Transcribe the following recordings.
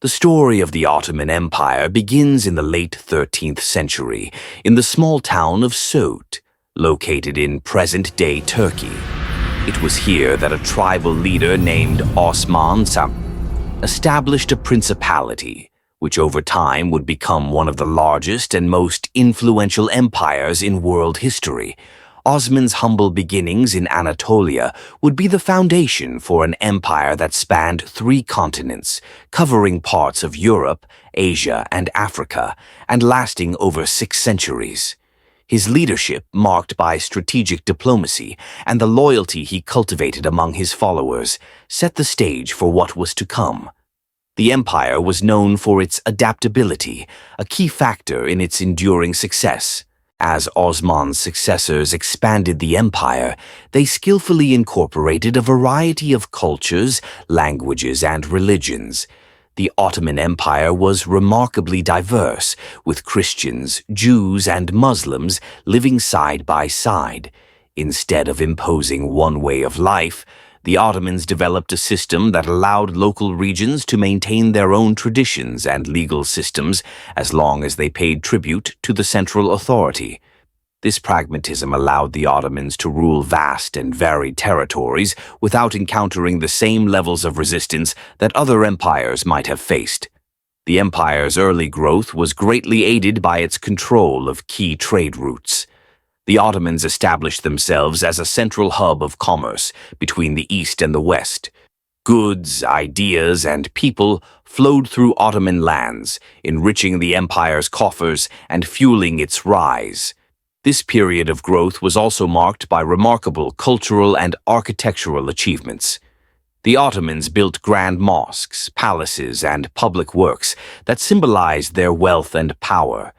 The story of the Ottoman Empire begins in the late 13th century in the small town of Söğüt, located in present-day Turkey. It was here that a tribal leader named Osman I established a principality, which over time would become one of the largest and most influential empires in world history. Osman's humble beginnings in Anatolia would be the foundation for an empire that spanned 3 continents, covering parts of Europe, Asia, and Africa, and lasting over 6 centuries. His leadership, marked by strategic diplomacy and the loyalty he cultivated among his followers, set the stage for what was to come. The empire was known for its adaptability, a key factor in its enduring success. As Osman's successors expanded the empire, they skillfully incorporated a variety of cultures, languages, and religions. The Ottoman Empire was remarkably diverse, with Christians, Jews, and Muslims living side by side. Instead of imposing one way of life, the Ottomans developed a system that allowed local regions to maintain their own traditions and legal systems as long as they paid tribute to the central authority. This pragmatism allowed the Ottomans to rule vast and varied territories without encountering the same levels of resistance that other empires might have faced. The empire's early growth was greatly aided by its control of key trade routes. The Ottomans established themselves as a central hub of commerce between the East and the West. Goods, ideas, and people flowed through Ottoman lands, enriching the empire's coffers and fueling its rise. This period of growth was also marked by remarkable cultural and architectural achievements. The Ottomans built grand mosques, palaces, and public works that symbolized their wealth and power.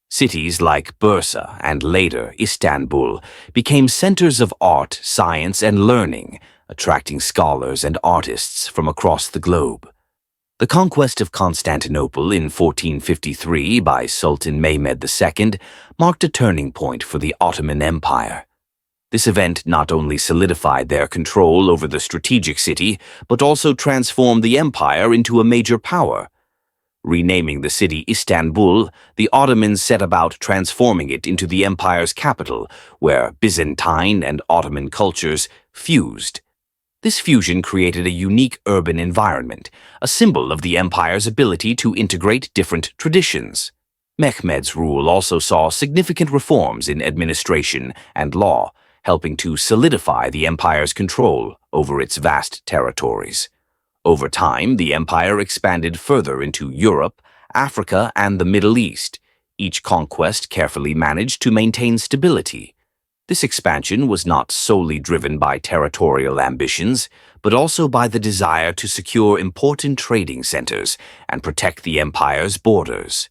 Cities like Bursa and later Istanbul became centers of art, science, and learning, attracting scholars and artists from across the globe. The conquest of Constantinople in 1453 by Sultan Mehmed II marked a turning point for the Ottoman Empire. This event not only solidified their control over the strategic city, but also transformed the empire into a major power. Renaming the city Istanbul, the Ottomans set about transforming it into the empire's capital, where Byzantine and Ottoman cultures fused. This fusion created a unique urban environment, a symbol of the empire's ability to integrate different traditions. Mehmed's rule also saw significant reforms in administration and law, helping to solidify the empire's control over its vast territories. Over time, the empire expanded further into Europe, Africa, and the Middle East. Each conquest carefully managed to maintain stability. This expansion was not solely driven by territorial ambitions, but also by the desire to secure important trading centers and protect the empire's borders.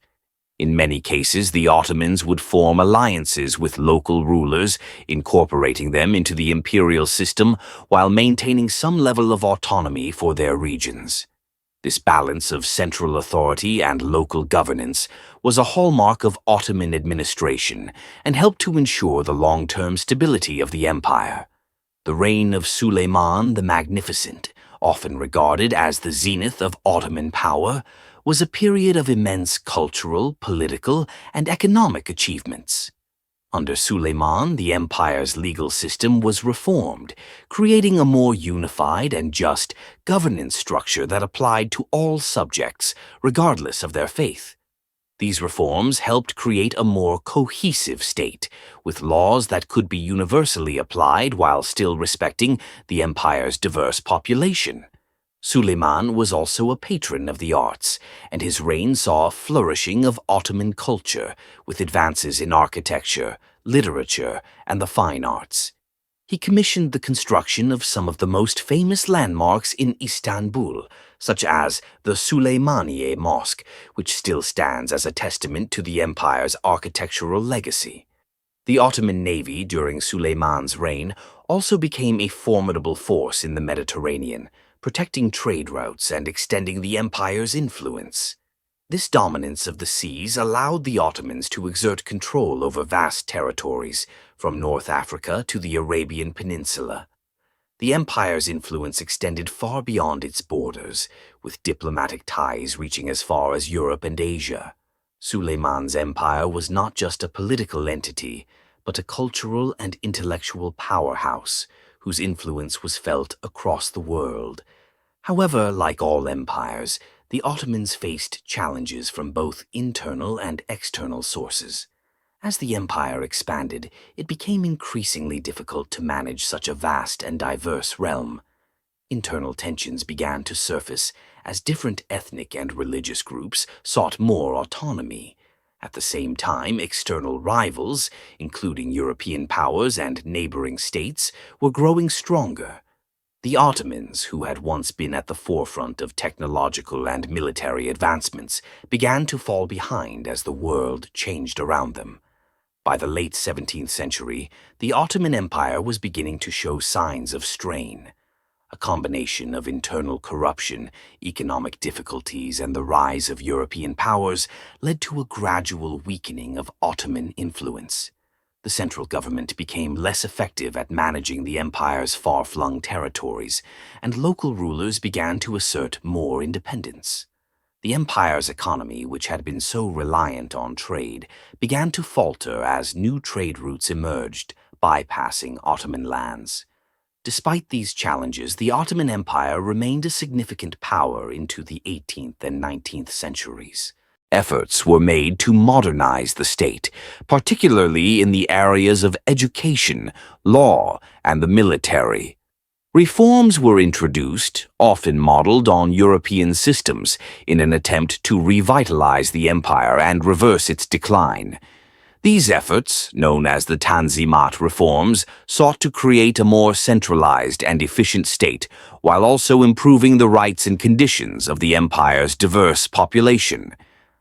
In many cases, the Ottomans would form alliances with local rulers, incorporating them into the imperial system while maintaining some level of autonomy for their regions. This balance of central authority and local governance was a hallmark of Ottoman administration and helped to ensure the long-term stability of the empire. The reign of Suleiman the Magnificent, often regarded as the zenith of Ottoman power, was a period of immense cultural, political, and economic achievements. Under Suleiman, the empire's legal system was reformed, creating a more unified and just governance structure that applied to all subjects, regardless of their faith. These reforms helped create a more cohesive state, with laws that could be universally applied while still respecting the empire's diverse population. Suleiman was also a patron of the arts, and his reign saw a flourishing of Ottoman culture, with advances in architecture, literature, and the fine arts. He commissioned the construction of some of the most famous landmarks in Istanbul, such as the Süleymaniye Mosque, which still stands as a testament to the empire's architectural legacy. The Ottoman navy during Suleiman's reign also became a formidable force in the Mediterranean, protecting trade routes and extending the empire's influence. This dominance of the seas allowed the Ottomans to exert control over vast territories, from North Africa to the Arabian Peninsula. The empire's influence extended far beyond its borders, with diplomatic ties reaching as far as Europe and Asia. Suleiman's empire was not just a political entity, but a cultural and intellectual powerhouse whose influence was felt across the world. However, like all empires, the Ottomans faced challenges from both internal and external sources. As the empire expanded, it became increasingly difficult to manage such a vast and diverse realm. Internal tensions began to surface as different ethnic and religious groups sought more autonomy. At the same time, external rivals, including European powers and neighboring states, were growing stronger. The Ottomans, who had once been at the forefront of technological and military advancements, began to fall behind as the world changed around them. By the late 17th century, the Ottoman Empire was beginning to show signs of strain. A combination of internal corruption, economic difficulties, and the rise of European powers led to a gradual weakening of Ottoman influence. The central government became less effective at managing the empire's far-flung territories, and local rulers began to assert more independence. The empire's economy, which had been so reliant on trade, began to falter as new trade routes emerged, bypassing Ottoman lands. Despite these challenges, the Ottoman Empire remained a significant power into the 18th and 19th centuries. Efforts were made to modernize the state, particularly in the areas of education, law, and the military. Reforms were introduced, often modeled on European systems, in an attempt to revitalize the empire and reverse its decline. These efforts, known as the Tanzimat reforms, sought to create a more centralized and efficient state, while also improving the rights and conditions of the empire's diverse population.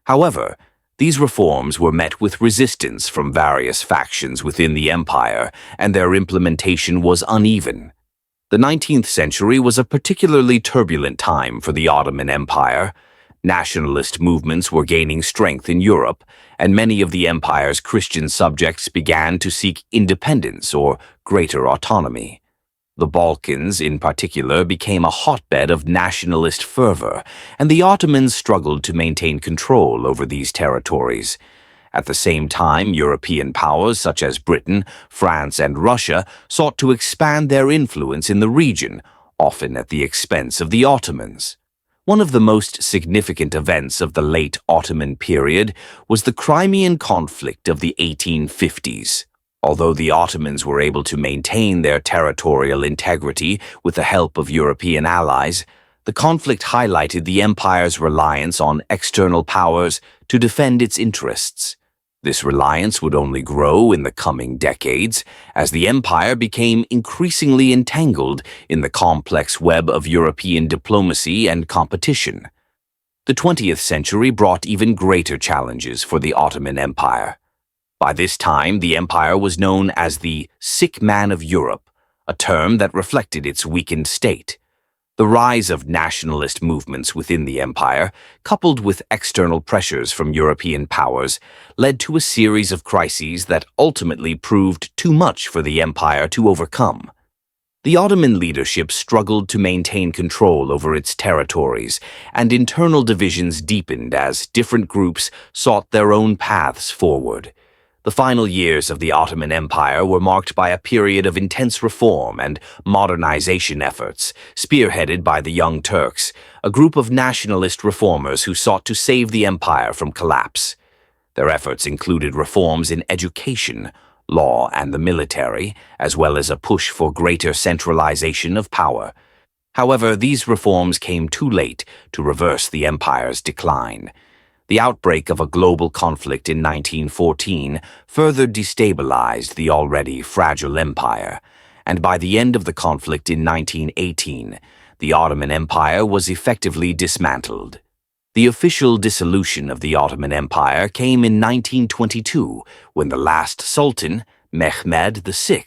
However, these reforms were met with resistance from various factions within the empire, and their implementation was uneven. The 19th century was a particularly turbulent time for the Ottoman Empire. Nationalist movements were gaining strength in Europe, and many of the empire's Christian subjects began to seek independence or greater autonomy. The Balkans, in particular, became a hotbed of nationalist fervor, and the Ottomans struggled to maintain control over these territories. At the same time, European powers such as Britain, France, and Russia sought to expand their influence in the region, often at the expense of the Ottomans. One of the most significant events of the late Ottoman period was the Crimean conflict of the 1850s. Although the Ottomans were able to maintain their territorial integrity with the help of European allies, the conflict highlighted the empire's reliance on external powers to defend its interests. This reliance would only grow in the coming decades as the empire became increasingly entangled in the complex web of European diplomacy and competition. The 20th century brought even greater challenges for the Ottoman Empire. By this time, the empire was known as the sick man of Europe, a term that reflected its weakened state. The rise of nationalist movements within the empire, coupled with external pressures from European powers, led to a series of crises that ultimately proved too much for the empire to overcome. The Ottoman leadership struggled to maintain control over its territories, and internal divisions deepened as different groups sought their own paths forward. The final years of the Ottoman Empire were marked by a period of intense reform and modernization efforts, spearheaded by the Young Turks, a group of nationalist reformers who sought to save the empire from collapse. Their efforts included reforms in education, law, and the military, as well as a push for greater centralization of power. However, these reforms came too late to reverse the empire's decline. The outbreak of a global conflict in 1914 further destabilized the already fragile empire, and by the end of the conflict in 1918, the Ottoman Empire was effectively dismantled. The official dissolution of the Ottoman Empire came in 1922, when the last Sultan, Mehmed VI,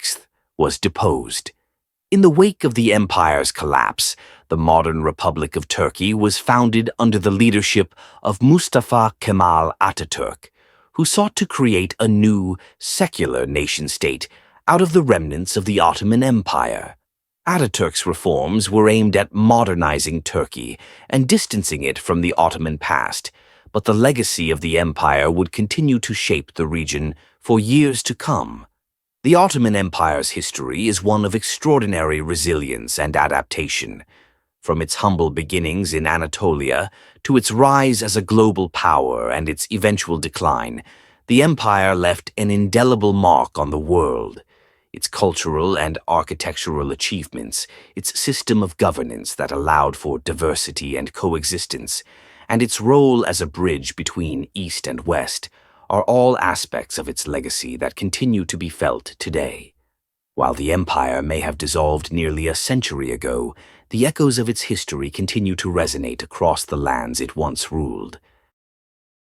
was deposed. In the wake of the empire's collapse, the modern Republic of Turkey was founded under the leadership of Mustafa Kemal Atatürk, who sought to create a new, secular nation-state out of the remnants of the Ottoman Empire. Ataturk's reforms were aimed at modernizing Turkey and distancing it from the Ottoman past, but the legacy of the empire would continue to shape the region for years to come. The Ottoman Empire's history is one of extraordinary resilience and adaptation. From its humble beginnings in Anatolia to its rise as a global power and its eventual decline, the empire left an indelible mark on the world. Its cultural and architectural achievements, its system of governance that allowed for diversity and coexistence, and its role as a bridge between East and West are all aspects of its legacy that continue to be felt today. While the empire may have dissolved nearly a century ago, the echoes of its history continue to resonate across the lands it once ruled.